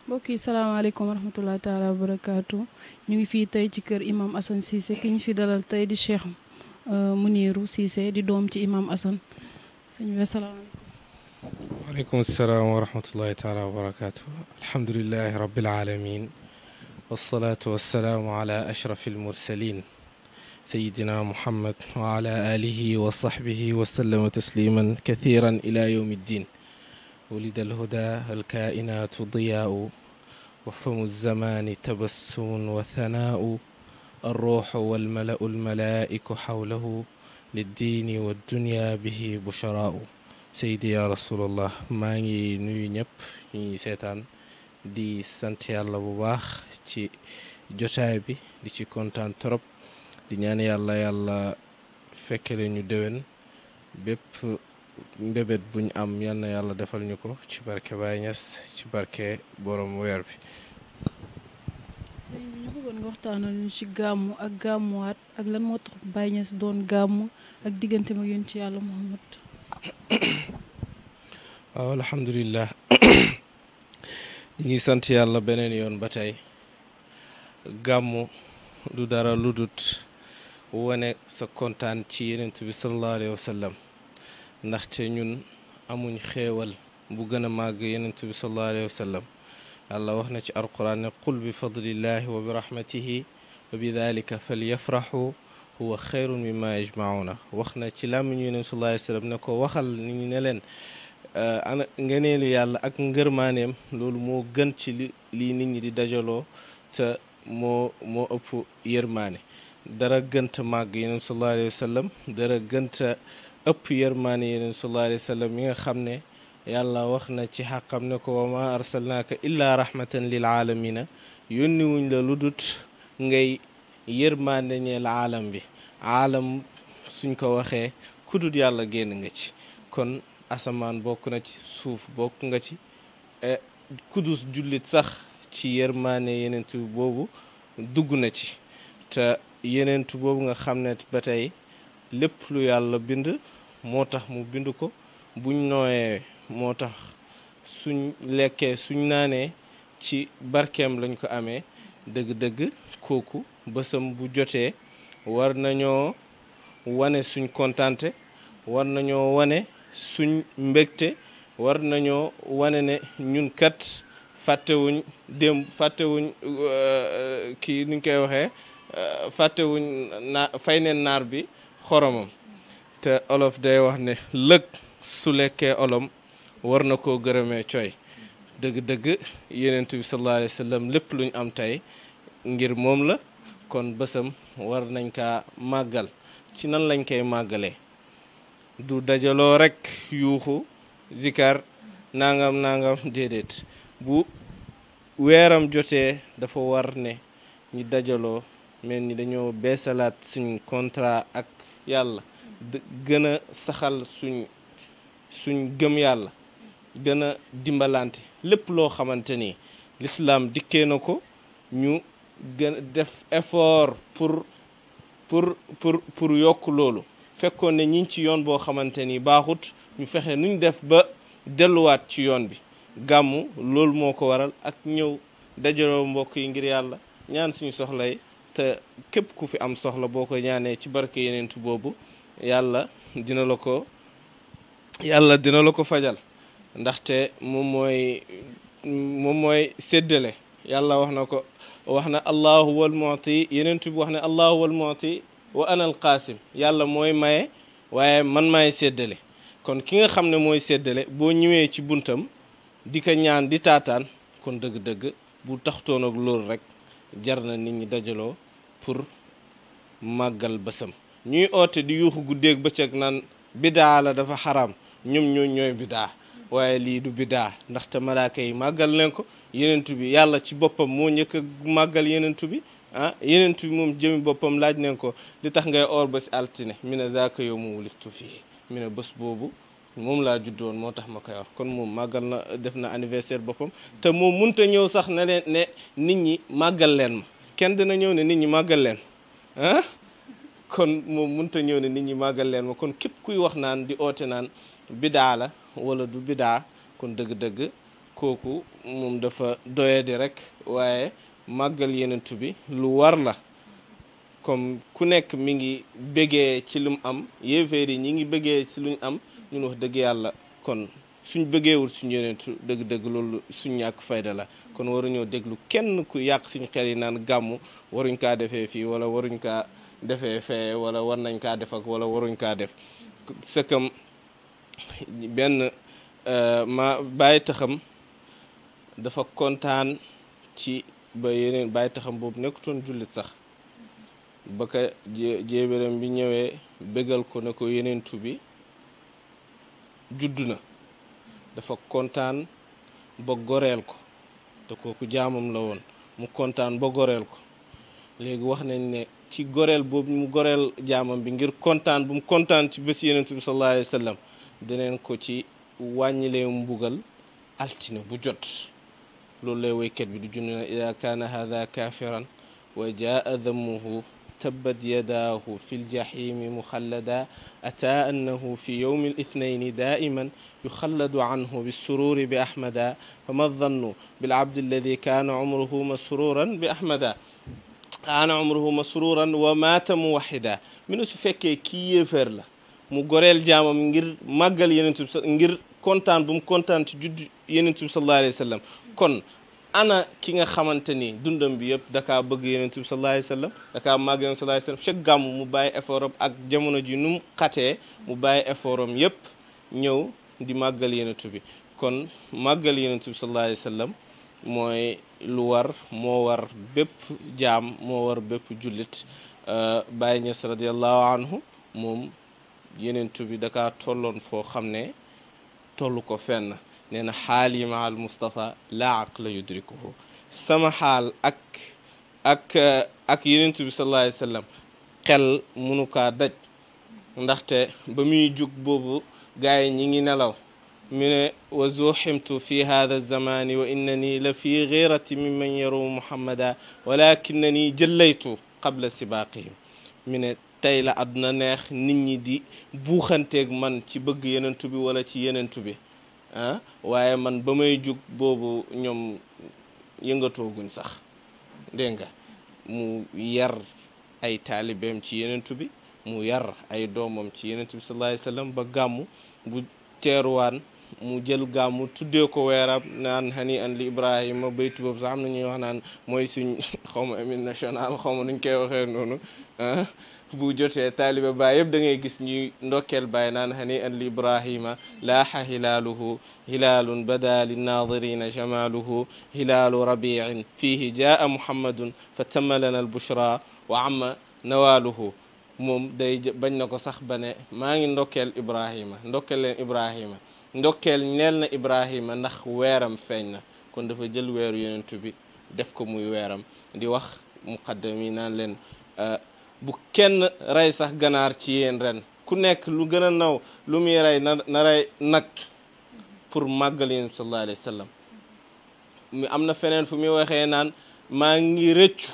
mbokk yi salaamaaleykum wa rahmatullahi taala wa barakaatu ñu ngi fii tey ci kër imam Assane Cissé ki ñu fi dalal tey di Cheikh Mounirou Cissé di doom ci imam Assane sëñ bi salaamaaleykum. waaleykum salaam wa rahmatullahi taala wa barakaatu. alhamdulilahi rabbil alamin wasalaatu wasalaamu ala ashrafi almursalin sayidina muhammad wa ala alihi wa sahbihi wa sallama tasliman kathiran ila yawmi ddin. ولد الهدى الكائنات ضياء وفم الزمان تبسم وثناء الروح والملأ الملائك حوله للدين والدنيا به بشراء سيدي يا رسول الله maa ngi nuyu ñëpp ñi seetaan di sant yàlla bu baax ci jotaay bi di ci kontaan trop di ñaan yàlla fekkele ñu déwén bépp mbébét buñ am yal na yàlla defal ñu ko ci barke Baye Niass ci barke borom weer bi. sëñ bi ñu bëggoon nga waxtaanal ñu ci gàmmu ak gàmmuwaat ak lan moo tax Baye Niass doon gàmmu ak diggante mag yonent ci yàlla Muhammad. waaw alhamdulilah ñu ngi sant yàlla beneen yoon ba tey gàmmu du dara lu dut wane sa kontaan ci yonent bi sallallahu alayhi wa sallam ndaxte ñun amuñ xéewal bu gën a màgg yonent bi sallallahu alayhi wa sallam yàlla wax na ci alquran ne qul bi fadlillahi wa bi rahmatihi wa bi dalika falyafraxu huwa xayrun mimma yajmauna wax na ci làmmiñu yonent sallallahu alayhi wa sallam ne ko waxal nit ñi ne leen ana ngeneelu yàlla ak ngërmaaneem loolu moo gën ci lii nit ñi di dajaloo te moo ëpp yërmaane dara gënta màgg yonent sallallahu alayhi wa sallam dara gënta ëpp yërmaane yeneen sallallahu alayhi wa sallam mi nga xam ne yàlla wax na ci xàqam ne ko wa ma arsalnaaka illa rahmatan lil aalamina yónni wuñ la lu dut ngay yërmaande ñeel aalam bi aalam suñ ko waxee kudut yàlla génn nga ci kon asamaan bokk na ci suuf bokk nga ci kudus jullit sax ci yërmaande yeneentu boobu dugg na ci te yeneentu boobu nga xam ne ba tey lépp lu yàlla bind moo tax mu bind ko buñ nooyee moo tax suñ lekkee suñ naanee ci barkeem lañ ko amee dëgg-dëgg kooku bësam bu jotee war nañoo wane suñ kontante war nañoo wane suñ mbégte war nañoo wane ne ñun kat fàttewuñ démb fàttewuñ kii nuñ koy waxee fàttewuñ fay neen naar bi xoromam te olof day wax ne lëg su lekkee olom war na koo gërëmee coy dëgg-dëgg yonent bi sallallahu alayhi wa sallam lépp luñ am tey ngir moom la kon bësam war nañ kaa màggal ci nan lañ koy màggalee du dajaloo rekk yuuxu zikar nangam déedéet bu weeram jotee dafa war ne ñi dajaloo mel ni dañoo beesalaat suñ contrat ak yàlla gën a saxal suñ gëm yàlla gën a dimbalante lépp loo xamante ni l'islam dikkee na ko ñu gën def effort pour yokk loolu fekkoon ne ñi ci yoon boo xamante ni baaxut ñu fexe nuñ def ba delluwaat ci yoon bi gàmmu loolu moo ko waral ak ñëw dajaloo mbokk yi ngir yàlla ñaan suñu soxla yi te képp ku fi am soxla boo ko ñaanee ci barke yeneentu boobu yàlla dina la ko fajal ndaxte moom mooy séddale yàlla wax na allahu wal mu'ti yeneentu bi wax ne allahu wal mu'ti wa ana al qaasim yàlla mooy maye waaye man maay séddale kon ki nga xam ne mooy séddale boo ñëwee ci buntam di ko ñaan di taataan kon dëgg-dëgg bu taxtoon ak loolu rek jar na nit ñi dajaloo pour màggal bësam ñuy oote di yuuxu guddeeg bëccëg naan bidaa la dafa xaraam ñooy bidaa waaye lii du bidaa ndaxte malaaka yi màggal leen ko yenentu bi yàlla ci boppam moo njëkk a màggal yenentu bi yenentu bi moom jëmi boppam laaj leen ko li tax ngay oor ba si altine mi ne zaaka yow mu wulittu fii mi ne bés boobu moom laa juddoon moo tax ma koy wax kon moom màggal na def na anniversaire boppam te moom munta ñëw sax ne leen ne nit ñi màggal leen ma kenn dina ñëw ne nit ñi màggal leen ah kon moom munta ñëw ne nit ñi màggal leen ma kon képp kuy wax naan di oote naan bidaa la wala du bidaa kon dëgg-dëgg kooku moom dafa doyadi rek waaye màggal yenentu bi lu war la comme ku nekk mi ngi bëggee ci lu mu am yéeféer yi ñi ngi bëggee ci lu ñu am ñun wax dëgg yàlla kon suñ bëggeewul suñu yenentu dëgg-dëgg loolu suñ ñàkk fayda la kon waruñoo déglu kenn ku yàq suñu xel yi naan gàmmu waruñ kaa defee fii wala waruñ kaa defee fee wala war nañ kaa def ak wala waruñ kaa def sëkkam benn ma bàyyi taxam dafa kontaan ci ba yeneen bàyyi taxam boobu nekkutoon jullit sax ba ka jéebéram bi ñëwee bégal ko ne ko yeneentu bi juddu na dafa kontaan ba goreel ko te kooku jaamam la woon mu kontaan ba goreel ko léegi wax nañ ne ci goreel boobu mu goreel jaamam bi ngir kontaan bu mu kontaan ci bés yeneentu bi sallallahu alayhi wa sallam deneen ko ci wàññilee mbugal altine bu jot loolu lay woykat bi du junne na ida kaana hada kafiran wa jaa dammuhu tabbat yadaahu fi ljahimi muxallada ataa annahu fi yowmi lithnayni daa'iman yuxalladu anhu bisururi bi ahmada fama dannu bilabdi alladi kaana umruhu masruran bi ahmada kaana umruhu masruran wa maata muwaxida mi ne su fekkee kii yéeféer la mu goreel jaamam ngir màggal yenentu bi ngir kontaan bu mu kontaan ci judd yenentu bi sallallahu alayhi wa sallam kon ana ki nga xamante ni dundam bi yëpp dakaa bëgg yenentu bi sallallahu alayhi wa sallam dakaa màgg yenentu sallallahu alayhi wa sallam chaque gàmmu mu bàyyi effort am ak jamono ji nu mu xatee mu bàyyi effort am yëpp ñëw di màggal yenentu bi kon màggal yenentu bi sallallahu alayhi wa sallam mooy lu war moo war bépp jaam moo war bépp jullit Baye Niass radiallahu anhu moom yenentu bi dakaa tolloon foo xam ne tollu ko fenn nee na xaal yi ma al Mustafa laa aqla yudrikuhu sama xaal ak yenentu bi sallallahu alayhi wa sallam xel munu kaa daj ndaxte ba muy jug boobu gars yi ñi ngi nelaw mu ne wa zuximtu fi hada zamani wa innani la fi ghayrati mimman yaru muhammada walakinani jëllaytu qabla sibaqihim mu ne tey la àdduna neex nit ñi di buuxanteeg man ci bëgg yenentu bi wala ci yenentu bi ah waaye man ba may jug boobu ñoom yëngatooguñ sax dégg nga mu yar ay taalibeem ci yenentu bi mu yar ay doomam ci yenentu bi sallallahu alayhi wa sallam ba gàmmu bu teeruwaan mu jël gàmmu tuddee ko weerab naan hani an li Ibrahima baytu boobu sax am na ñuy wax naan mooy suñ xawma hymne national xawma nuñ koy waxee noonu bu jotee taaliba baay yëpp da ngay gis ñuy ndokkeel baay naan hani an li Ibrahima laaxa hilaaluhu hilaalun bada linnadirina jamaaluhu hilaalu rabiin fihi jaa muhammadun fa tamma lana albushra wa amma nawaaluhu moom day bañ na ko sax ba ne maa ngi ndokkeel Ibrahima ndokkeel leen Ibrahima ndokkeel neel na Ibrahima ndax weeram feeñ na kon dafa jël weeru yenentu bi def ko muy weeram di wax muqaddam yi naan leen bu kenn rey sax ganaar ci yéen ren ku nekk lu gën a naw lu muy rey na rey nag pour màggal yéen sallallahu alayhi wa sallam mi am na feneen fu muy waxee naan maa ngi rëccu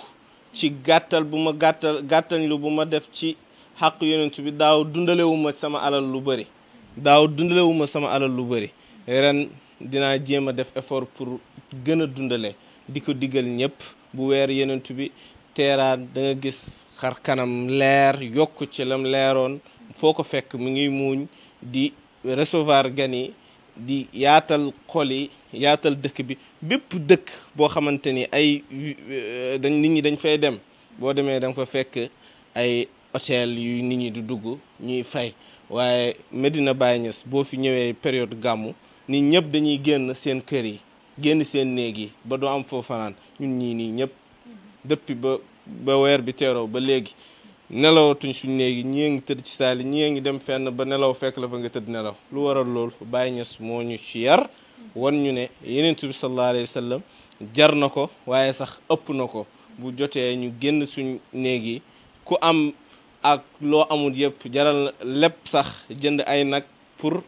ci gàttal bu ma gàttal lu bu ma def ci xàq yenentu bi daaw dundalewuma sama alal lu bëri ren dinaa jéem a def effort pour gën a dundale di ko diggal ñëpp bu weer yenentu bi teeraan da nga gis xar kanam leer yokk ci lam leeroon foo ko fekk mu ngi muuñ di recevoir gan yi di yaatal xol yi yaatal dëkk bi bépp dëkk boo xamante ni ay nit ñi dañ fay dem boo demee da nga fa fekk ay hôtel yu nit ñi di dugg ñuy fay waaye Medina Baye Niass boo fi ñëwee période gàmmu nit ñëpp dañuy génn seen kër yi génn seen néeg yi ba doo am foo fanaan ñun ñii nii ñëpp depuis ba weer bi teeroo ba léegi nelawatuñ suñ néegi ñii ngi tëdd ci saali ñii ngi dem fenn ba nelaw fekk la fa nga tëdd nelaw lu waral loolu Baye Niass moo ñu ci yar wan ñu ne yenentu bi sallallahu alayhi wa sallam jar na ko waaye sax ëpp na ko bu jotee ñu génn suñ néeg yi ku am ak loo amul yëpp jaral lépp sax jënd ay nag pour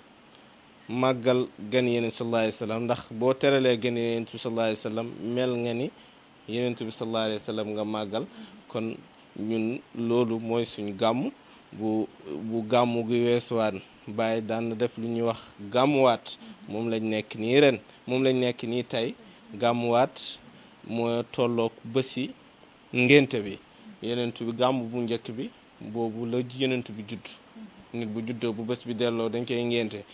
màggal gan yeneen sallallahu alayhi wa sallam ndax boo teralee gan yeneen bi sallallahu alayhi wa sallam mel nga ni yeneen bi sallallahu alayhi wa sallam nga màggal kon ñun loolu mooy suñu gàmm bu gàmmu gi weesuwaan bàyyi daan def lu ñuy wax gàmmuwaat moom lañ nekk nii ren moom lañ nekk nii tey gàmmuwaat moo tolloog bési ngénte bi yenentu bi gàmm bu njëkk bi boobu la yenentu bi judd nit bu juddoo bu bés bi delloo dañ koy ngénte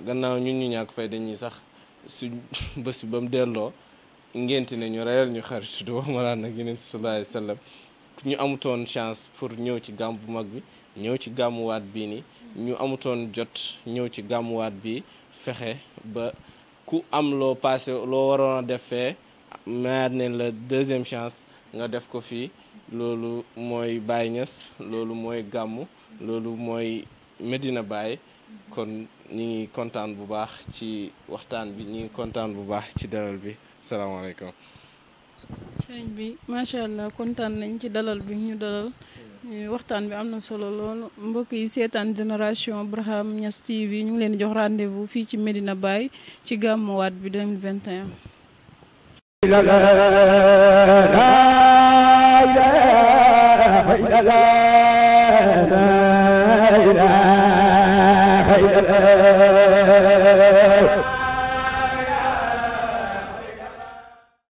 gannaaw ñun ñu ñàkk fay dañuy sax su bés bi ba mu delloo ngénte ne ñu reyal ñu xarit du wax ma laa nag yeneen sallallahu alayhi wa sallam ñu amutoon chance pour ñëw ci gàmm bu mag bi ñëw ci gàmmuwaat bii ni ñu amutoon jot ñëw ci gàmmuwaat bi fexe ba ku am loo passé loo waroon a def fee mayaat neen la deuxième chance nga def ko fii loolu mooy Baye Niass loolu mooy gàmmu loolu mooy Medina Baye kon ñi ngi kontaan bu baax ci waxtaan bi ñi ngi kontaan bu baax ci dalal bi salaamaaleykum. sëriñ bi macha allah kontaan nañ ci dalal bi ñu dalal waxtaan bi am na solo loolu mbokk yi seetaan Génération Braham Niass TV ñu ngi leen di jox rendez-vous fii ci Medina Baye ci gàmmuwaat bi 2021. la